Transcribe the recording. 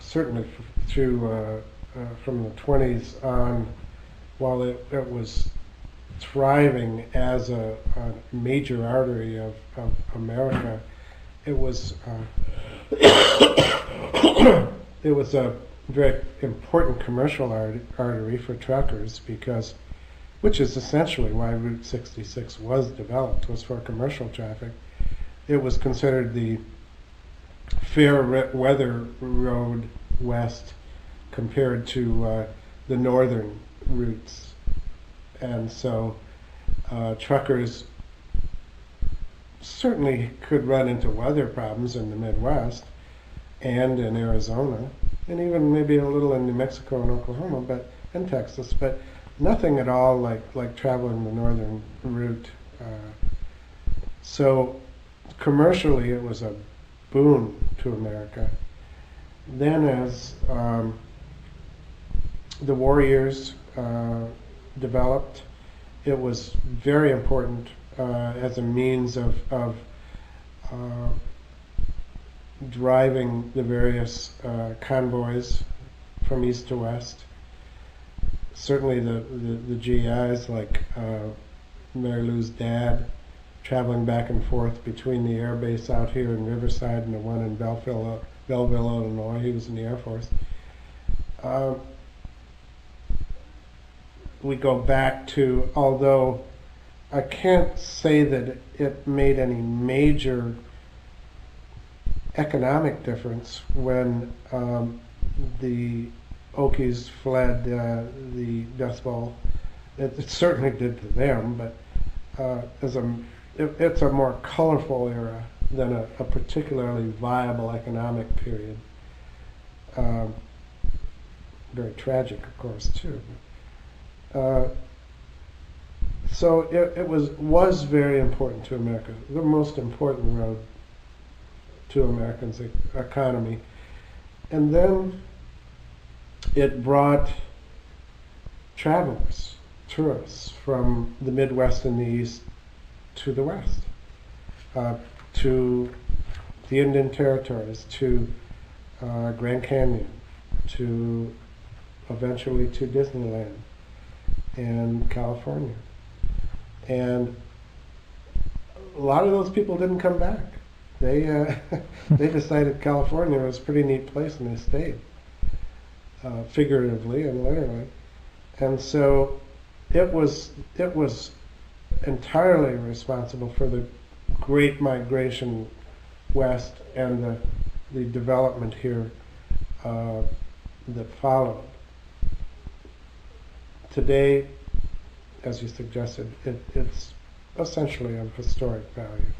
Certainly through from the 20s on, while it was thriving as a major artery of America, it was it was a very important commercial artery for truckers, because, which is essentially why Route 66 was developed, was for commercial traffic. It was considered the fair weather road west compared to the northern routes. And so truckers certainly could run into weather problems in the Midwest and in Arizona, and even maybe a little in New Mexico and Oklahoma, and Texas, but nothing at all like traveling the northern route. So commercially it was a boon to America. Then as the war years developed, it was very important as a means of driving the various convoys from east to west. Certainly the GIs, like Mary Lou's dad, traveling back and forth between the air base out here in Riverside and the one in Belleville, Illinois. He was in the Air Force. We go back to, although I can't say that it made any major economic difference when the Okies fled the Dust Bowl. It certainly did to them, but it's a more colorful era than a particularly viable economic period. Very tragic, of course, too. So it was very important to America, the most important road to Americans' economy. And then it brought travelers, tourists from the Midwest and the East to the West, to the Indian Territories, to Grand Canyon, to eventually to Disneyland and California. And a lot of those people didn't come back. They they decided California was a pretty neat place, and they stayed, figuratively and literally. And so it was entirely responsible for the great migration west and the development here that followed. Today, as you suggested, it's essentially of historic value.